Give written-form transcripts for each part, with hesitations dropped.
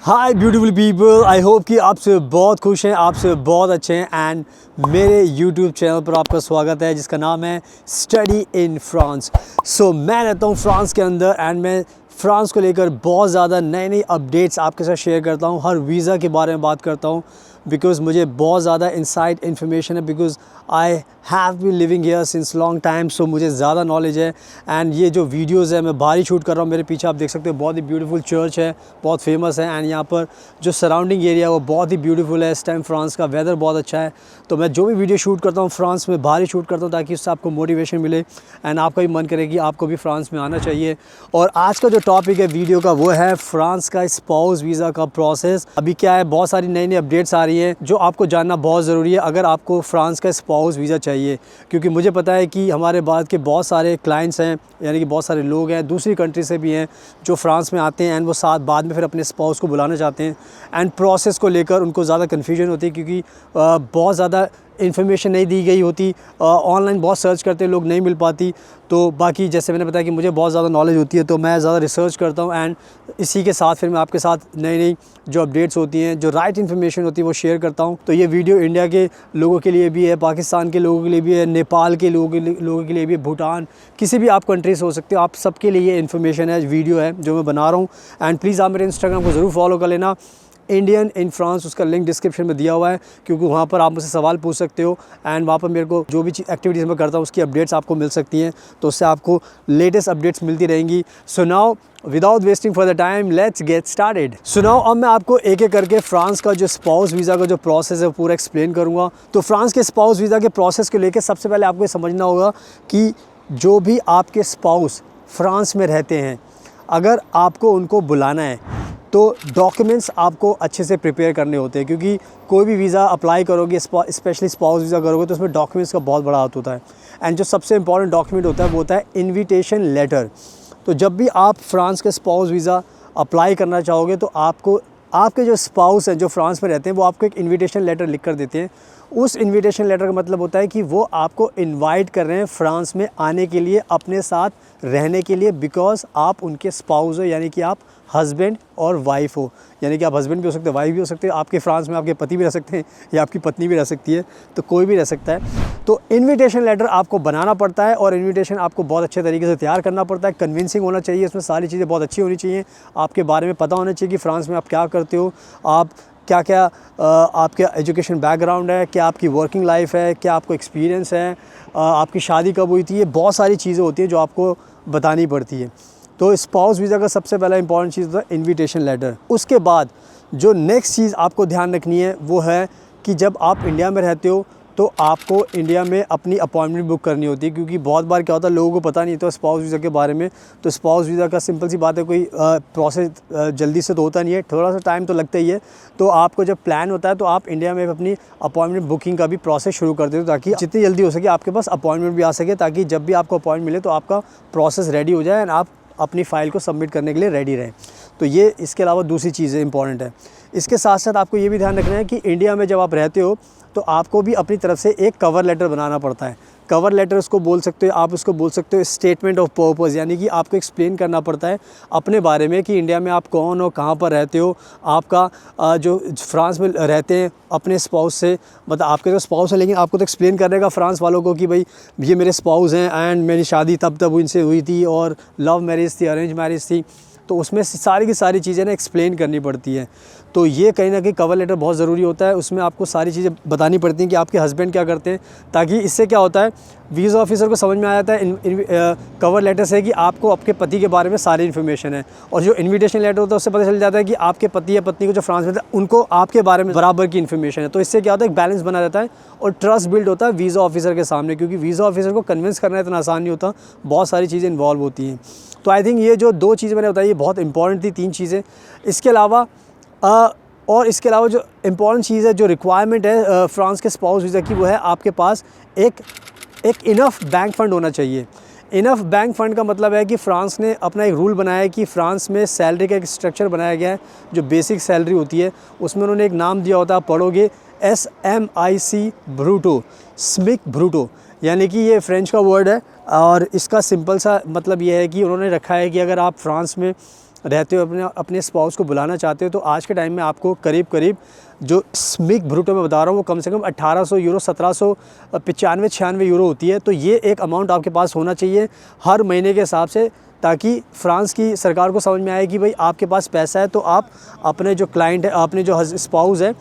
Hi beautiful people, I hope कि आप सब बहुत खुश हैं, आप सब बहुत अच्छे हैं एंड मेरे यूट्यूब चैनल पर आपका स्वागत है जिसका नाम है स्टडी इन फ्रांस। सो मैं रहता हूँ फ्रांस के अंदर एंड मैं फ्रांस को लेकर बहुत ज़्यादा नई अपडेट्स आपके साथ शेयर करता हूँ। हर वीज़ा के बारे में बात करता हूँ बिकॉज़ मुझे बहुत ज़्यादा इनसाइड इन्फॉर्मेशन है because I have been living here since long time. So मुझे ज़्यादा नॉलेज है एंड ये जो वीडियोज़ है मैं बाहर ही शूट कर रहा हूँ। मेरे पीछे आप देख सकते हो बहुत ही ब्यूटीफुल चर्च है, बहुत फेमस है एंड यहाँ पर जो सराउंडिंग एरिया है वो बहुत ही ब्यूटीफुल है। इस टाइम फ्रांस का वेदर बहुत अच्छा है, तो मैं जो भी वीडियो शूट करता हूँ फ्रांस में बाहर ही शूट करता हूँ ताकि उससे आपको मोटिवेशन मिले एंड आपका भी मन करे कि आपको भी फ्रांस में आना चाहिए। और आज का जो टॉपिक है वीडियो का वो है फ्रांस का स्पाउस वीज़ा का प्रोसेस। अभी क्या है, बहुत सारी नई अपडेट्स आ रही हैं जो आपको जानना बहुत ज़रूरी है अगर आपको फ्रांस का स्पाउस वीज़ा चाहिए, क्योंकि मुझे पता है कि हमारे बाद के बहुत सारे क्लाइंट्स हैं, यानी कि बहुत सारे लोग हैं दूसरी कंट्री से भी हैं जो फ्रांस में आते हैं एंड वो साथ बाद में फिर अपने स्पाउस को बुलाना चाहते हैं एंड प्रोसेस को लेकर उनको ज़्यादा कन्फ्यूजन होती है क्योंकि बहुत ज़्यादा इन्फॉर्मेशन नहीं दी गई होती। ऑनलाइन बहुत सर्च करते लोग, नहीं मिल पाती। तो बाकी जैसे मैंने बताया कि मुझे बहुत ज़्यादा नॉलेज होती है तो मैं ज़्यादा रिसर्च करता हूँ एंड इसी के साथ फिर मैं आपके साथ नई जो अपडेट्स होती हैं, जो राइट इन्फॉर्मेशन होती है वो शेयर करता हूँ। तो ये वीडियो इंडिया के लोगों के लिए भी है, पाकिस्तान के लोगों के लिए भी है, नेपाल के लोगों के लिए भी, भूटान, किसी भी आप कंट्री से हो सकते हो, आप सबके लिए ये इन्फॉर्मेशन है, वीडियो है जो मैं बना रहा हूँ। एंड प्लीज़ आप मेरे इंस्टाग्राम को ज़रूर फॉलो कर लेना, इंडियन इन फ्रांस, उसका लिंक डिस्क्रिप्शन में दिया हुआ है, क्योंकि वहाँ पर आप मुझसे सवाल पूछ सकते हो एंड वहाँ पर मेरे को जो भी एक्टिविटीज़ मैं करता हूँ उसकी अपडेट्स आपको मिल सकती हैं, तो उससे आपको लेटेस्ट अपडेट्स मिलती रहेंगी। So now without wasting for the time let's get started. So now अब मैं आपको एक एक करके फ्रांस का जो स्पाउस वीज़ा का जो प्रोसेस है वो पूरा एक्सप्लेन करूँगा। तो फ्रांस के स्पाउस वीज़ा के प्रोसेस को लेकर सबसे पहले आपको ये समझना होगा कि जो भी आपके स्पाउस फ्रांस में रहते हैं, अगर आपको उनको बुलाना है तो डॉक्यूमेंट्स आपको अच्छे से प्रिपेयर करने होते हैं, क्योंकि कोई भी वीज़ा अप्लाई करोगे, स्पेशली स्पाउस वीज़ा करोगे तो उसमें डॉक्यूमेंट्स का बहुत बड़ा हाथ होता है एंड जो सबसे इंपॉर्टेंट डॉक्यूमेंट होता है वो होता है इन्विटेशन लेटर। तो जब भी आप फ्रांस के स्पाउस वीज़ा अप्लाई करना चाहोगे तो आपको आपके जो स्पाउस हैं जो फ्रांस में रहते हैं वो आपको एक इन्विटेशन लेटर लिख कर देते हैं। उस इन्विटेशन लेटर का मतलब होता है कि वो आपको इनवाइट कर रहे हैं फ्रांस में आने के लिए, अपने साथ रहने के लिए, बिकॉज़ आप उनके स्पाउस हो, यानी कि आप हस्बैंड और वाइफ हो, यानी कि आप हस्बैंड भी हो सकते हैं, वाइफ भी हो सकते हैं। आपके फ्रांस में आपके पति भी रह सकते हैं या आपकी पत्नी भी रह सकती है, तो कोई भी रह सकता है। तो इन्विटेशन लेटर आपको बनाना पड़ता है और इन्विटेशन आपको बहुत अच्छे तरीके से तैयार करना पड़ता है, कन्विंसिंग होना चाहिए, इसमें सारी चीज़ें बहुत अच्छी होनी चाहिए, आपके बारे में पता होना चाहिए कि फ्रांस में आप क्या करते हो, आप क्या क्या आपका एजुकेशन बैकग्राउंड है, क्या आपकी वर्किंग लाइफ है, क्या आपको एक्सपीरियंस है, आपकी शादी कब हुई थी, ये बहुत सारी चीज़ें होती हैं जो आपको बतानी पड़ती है। तो स्पाउस वीज़ा का सबसे पहला इंपॉर्टेंट चीज़ होता है इन्विटेशन लेटर। उसके बाद जो नेक्स्ट चीज़ आपको ध्यान रखनी है वो है कि जब आप इंडिया में रहते हो तो आपको इंडिया में अपनी अपॉइंटमेंट बुक करनी होती है, क्योंकि बहुत बार क्या होता है लोगों को पता नहीं होता स्पाउस वीज़ा के बारे में। तो स्पाउस वीज़ा का सिंपल सी बात है, कोई प्रोसेस जल्दी से तो होता नहीं है, थोड़ा सा टाइम तो लगता ही है। तो आपको जब प्लान होता है तो आप इंडिया में अपनी अपॉइंटमेंट बुकिंग का भी प्रोसेस शुरू कर देते हो ताकि जितनी जल्दी हो सके आपके पास अपॉइंटमेंट भी आ सके, ताकि जब भी आपको अपॉइंटमेंट मिले तो आपका प्रोसेस रेडी हो जाए एंड आप अपनी फ़ाइल को सबमिट करने के लिए रेडी रहें। तो ये इसके अलावा दूसरी चीज़ें इंपॉर्टेंट है। इसके साथ साथ आपको ये भी ध्यान रखना है कि इंडिया में जब आप रहते हो तो आपको भी अपनी तरफ से एक कवर लेटर बनाना पड़ता है। कवर लेटर उसको बोल सकते हो, आप उसको बोल सकते हो स्टेटमेंट ऑफ पर्पस, यानी कि आपको एक्सप्लेन करना पड़ता है अपने बारे में कि इंडिया में आप कौन हो, कहाँ पर रहते हो, आपका जो फ्रांस में रहते हैं अपने स्पाउस से, मतलब आपके जो स्पाउस है, लेकिन आपको तो एक्सप्लेन करने का फ्रांस वालों को कि भाई ये मेरे स्पाउस हैं एंड मेरी शादी तब इनसे हुई थी और लव मैरिज थी, अरेंज मैरिज थी। तो उसमें सारी की सारी चीज़ें ना एक्सप्लेन करनी पड़ती हैं। तो ये कहीं ना कहीं कवर लेटर बहुत ज़रूरी होता है, उसमें आपको सारी चीज़ें बतानी पड़ती हैं कि आपके हस्बैंड क्या करते हैं, ताकि इससे क्या होता है वीज़ा ऑफिसर को समझ में आ जाता है कवर लेटर से कि आपको आपके पति के बारे में सारी इन्फॉर्मेशन है। और जो इन्विटेशन लेटर होता है उससे पता चल जाता है कि आपके पति या पत्नी को जो फ्रांस में था उनको आपके बारे में बराबर की इन्फॉर्मेशन है। तो इससे क्या होता है, एक बैलेंस बना रहता है और ट्रस्ट बिल्ड होता है वीज़ा ऑफिसर के सामने, क्योंकि वीज़ा ऑफिसर को कन्विंस करना इतना आसान नहीं होता, बहुत सारी चीज़ें इन्वॉल्व होती हैं। तो आई थिंक ये जो 2 चीज़ें मैंने बताई ये बहुत इंपॉर्टेंट थी, 3 चीज़ें। इसके अलावा जो इम्पॉर्टेंट चीज़ है, जो रिक्वायरमेंट है फ्रांस के स्पाउस वीज़ा की, वो है आपके पास एक इनफ बैंक फ़ंड होना चाहिए। इनफ बैंक फ़ंड का मतलब है कि फ़्रांस ने अपना एक रूल बनाया है कि फ़्रांस में सैलरी का एक स्ट्रक्चर बनाया गया है, जो बेसिक सैलरी होती है उसमें उन्होंने एक नाम दिया होता है, आप पढ़ोगे SMIC ब्रूटो, स्मिक ब्रूटो, यानी कि ये फ्रेंच का वर्ड है और इसका सिंपल सा मतलब ये है कि उन्होंने रखा है कि अगर आप फ्रांस में रहते हो, अपने स्पाउस को बुलाना चाहते हो, तो आज के टाइम में आपको करीब जो स्मिक ब्रूटो में बता रहा हूँ वो कम से कम 1800 यूरो, 1795-96 यूरो होती है। तो ये एक अमाउंट आपके पास होना चाहिए हर महीने के हिसाब से, ताकि फ्रांस की सरकार को समझ में आए कि भाई आपके पास पैसा है तो आप अपने जो क्लाइंट है, अपने जो स्पाउस है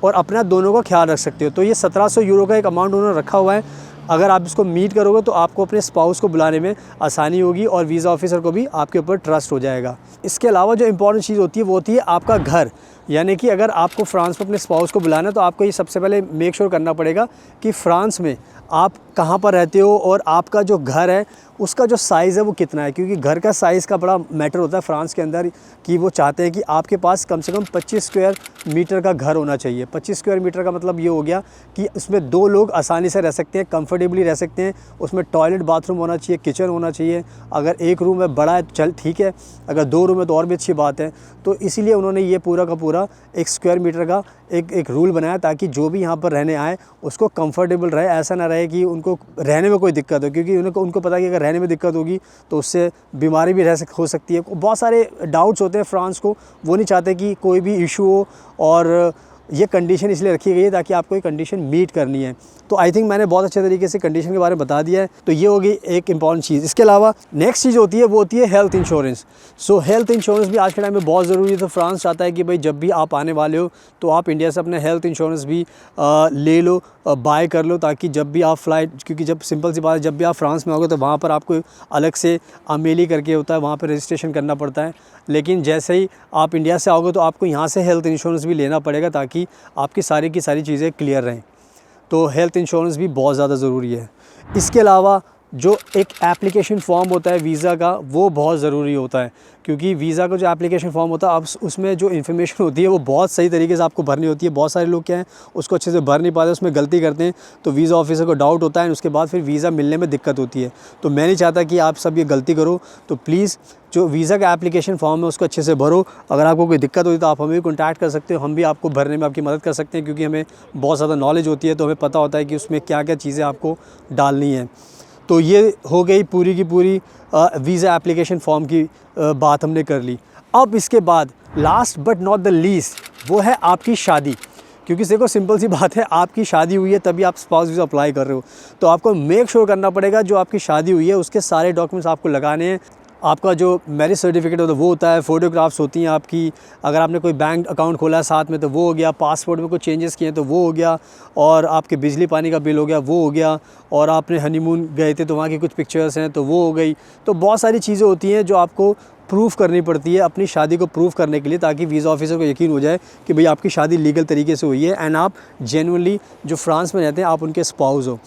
और अपना दोनों का ख्याल रख सकते हो। तो ये 1700 यूरो का एक अमाउंट उन्होंने रखा हुआ है। अगर आप इसको मीट करोगे तो आपको अपने स्पाउस को बुलाने में आसानी होगी और वीज़ा ऑफिसर को भी आपके ऊपर ट्रस्ट हो जाएगा। इसके अलावा जो इम्पॉर्टेंट चीज़ होती है वो होती है आपका घर, यानी कि अगर आपको फ्रांस में अपने स्पाउस को बुलाना है तो आपको ये सबसे पहले मेक श्योर करना पड़ेगा कि फ्रांस में आप कहाँ पर रहते हो और आपका जो घर है उसका जो साइज़ है वो कितना है, क्योंकि घर का साइज़ का बड़ा मैटर होता है फ्रांस के अंदर, कि वो चाहते हैं कि आपके पास कम से कम 25 स्क्वायर मीटर का घर होना चाहिए। 25 स्क्वायर मीटर का मतलब ये हो गया कि उसमें 2 लोग आसानी से रह सकते हैं, कंफर्टेबली रह सकते हैं। उसमें टॉयलेट बाथरूम होना चाहिए, किचन होना चाहिए। अगर एक रूम है बड़ा है चल ठीक है, अगर 2 रूम है तो और भी अच्छी बात है। तो इसीलिए उन्होंने ये पूरा का पूरा 1 स्क्वायर मीटर का एक रूल बनाया, ताकि जो भी यहाँ पर रहने आए उसको कंफर्टेबल रहे। ऐसा ना रहे कि उनको रहने में कोई दिक्कत हो, क्योंकि उनको पता है कि अगर रहने में दिक्कत होगी तो उससे बीमारी भी हो सकती है। बहुत सारे डाउट्स होते हैं फ्रांस को, वो नहीं चाहते कि कोई भी इशू हो, और ये कंडीशन इसलिए रखी गई है ताकि आपको ये कंडीशन मीट करनी है। तो आई थिंक मैंने बहुत अच्छे तरीके से कंडीशन के बारे में बता दिया है। तो ये होगी एक इंपॉर्टेंट चीज़। इसके अलावा नेक्स्ट चीज़ होती है वो होती है हेल्थ इंश्योरेंस। सो हेल्थ इंश्योरेंस भी आज के टाइम में बहुत ज़रूरी है। तो फ्रांस चाहता है कि भाई जब भी आप आने वाले हो तो आप इंडिया से अपने हेल्थ इंश्योरेंस भी ले लो, बाय कर लो, ताकि जब भी आप फ्लाइट, क्योंकि जब सिंपल सी बात है जब भी आप फ्रांस में आओगे तो वहाँ पर आपको अलग से अमेली करके होता है, वहाँ पर रजिस्ट्रेशन करना पड़ता है। लेकिन जैसे ही आप इंडिया से आओगे तो आपको यहाँ से हेल्थ इंश्योरेंस भी लेना पड़ेगा, ताकि आपकी सारी की सारी चीज़ें क्लियर रहें। तो हेल्थ इंश्योरेंस भी बहुत ज़्यादा ज़रूरी है। इसके अलावा जो एक एप्लीकेशन फॉर्म होता है वीज़ा का, वो बहुत ज़रूरी होता है, क्योंकि वीज़ा का जो एप्लीकेशन फॉर्म होता है, आप उसमें जो इन्फॉर्मेशन होती है वो बहुत सही तरीके से आपको भरनी होती है। बहुत सारे लोग क्या हैं उसको अच्छे से भर नहीं पाते, उसमें गलती करते हैं, तो वीज़ा ऑफिसर को डाउट होता है, उसके बाद फिर वीज़ा मिलने में दिक्कत होती है। तो मैं नहीं चाहता कि आप सब ये गलती करो। तो प्लीज़ जो वीज़ा का एप्लीकेशन फॉर्म है उसको अच्छे से भरो। अगर आपको कोई दिक्कत होती है तो आप हमें भी कॉन्टैक्ट कर सकते हो, हम भी आपको भरने में आपकी मदद कर सकते हैं, क्योंकि हमें बहुत ज़्यादा नॉलेज होती है, तो हमें पता होता है कि उसमें क्या क्या चीज़ें आपको डालनी है। तो ये हो गई पूरी की पूरी वीज़ा एप्लीकेशन फॉर्म की बात हमने कर ली। अब इसके बाद last but not the least वो है आपकी शादी, क्योंकि देखो सिंपल सी बात है, आपकी शादी हुई है तभी आप स्पाउस वीज़ा अप्लाई कर रहे हो, तो आपको मेक श्योर करना पड़ेगा जो आपकी शादी हुई है उसके सारे डॉक्यूमेंट्स आपको लगाने हैं। आपका जो मैरिज सर्टिफिकेट होता है वो होता है, फ़ोटोग्राफ्स होती हैं आपकी, अगर आपने कोई बैंक अकाउंट खोला है साथ में तो वो हो गया, पासपोर्ट में कुछ चेंजेस किए तो वो हो गया, और आपके बिजली पानी का बिल हो गया वो हो गया, और आपने हनीमून गए थे तो वहाँ की कुछ पिक्चर्स हैं तो वो हो गई। तो बहुत सारी चीज़ें होती हैं जो आपको प्रूफ़ करनी पड़ती है अपनी शादी को प्रूफ़ करने के लिए, ताकि वीज़ा ऑफिसर को यकीन हो जाए कि भाई आपकी शादी लीगल तरीके से हुई है एंड आप जेन्युइनली जो फ्रांस में रहते हैं आप उनके स्पाउस हो।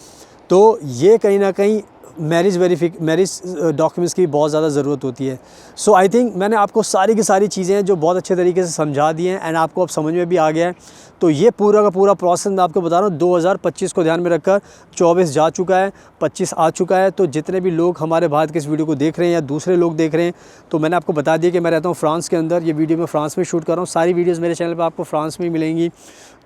तो ये कहीं ना कहीं मैरिज डॉक्यूमेंट्स की बहुत ज़्यादा ज़रूरत होती है। सो आई थिंक मैंने आपको सारी की सारी चीज़ें जो बहुत अच्छे तरीके से समझा दी हैं एंड आपको अब समझ में भी आ गया है। तो ये पूरा का पूरा प्रोसेस मैं आपको बता रहा हूँ 2025 को ध्यान में रखकर 24 जा चुका है, 25 आ चुका है। तो जितने भी लोग हमारे भारत के इस वीडियो को देख रहे हैं या दूसरे लोग देख रहे हैं, तो मैंने आपको बता दिया कि मैं रहता हूँ फ्रांस के अंदर। ये वीडियो मैं फ्रांस में शूट कर रहा हूँ, सारी वीडियोज़ मेरे चैनल पर आपको फ्रांस में ही मिलेंगी।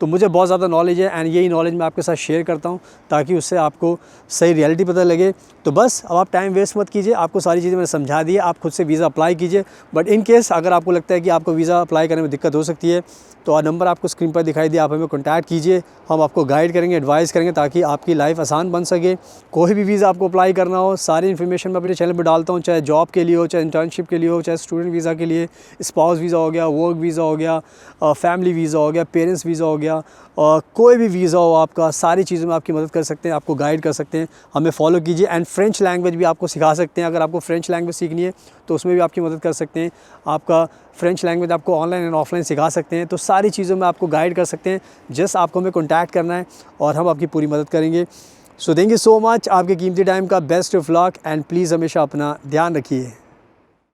तो मुझे बहुत ज़्यादा नॉलेज है एंड यही नॉलेज मैं आपके साथ शेयर करता हूँ, ताकि उससे आपको सही रियलिटी पता लगे। तो बस अब आप टाइम वेस्ट मत कीजिए, आपको सारी चीज़ें मैंने समझा दी है, आप खुद से वीज़ा अप्लाई कीजिए। बट इन केस अगर आपको लगता है कि आपको वीज़ा अप्लाई करने में दिक्कत हो सकती है तो नंबर आपको स्क्रीन पर दिखाई दिखाई दिया आप हमें कॉन्टैक्ट कीजिए, हम आपको गाइड करेंगे, एडवाइस करेंगे ताकि आपकी लाइफ आसान बन सके। कोई भी वीज़ा आपको अप्लाई करना हो, सारी इन्फॉर्मेशन मैं अपने चैनल पर डालता हूँ, चाहे जॉब के लिए हो, चाहे इंटर्नशिप के लिए हो, चाहे स्टूडेंट वीज़ा के लिए, स्पाउस वीज़ा हो गया, वर्क वीज़ा हो गया, फैमिली वीज़ा हो गया, पेरेंट्स वीज़ा हो गया, कोई भी वीज़ा हो आपका, सारी चीज़ों में आपकी मदद कर सकते हैं, आपको गाइड कर सकते हैं। हमें फॉलो कीजिए एंड फ्रेंच लैंग्वेज भी आपको सिखा सकते हैं। अगर आपको फ्रेंच लैंग्वेज सीखनी है तो उसमें भी आपकी मदद कर सकते हैं। आपका फ्रेंच लैंग्वेज आपको ऑनलाइन एंड ऑफलाइन सिखा सकते हैं, तो सारी चीज़ों में आपको गाइड कर सकते हैं। जस्ट आपको हमें कॉन्टैक्ट करना है और हम आपकी पूरी मदद करेंगे। So thank you so much, आपके कीमती टाइम का best of luck and please हमेशा अपना ध्यान रखिए।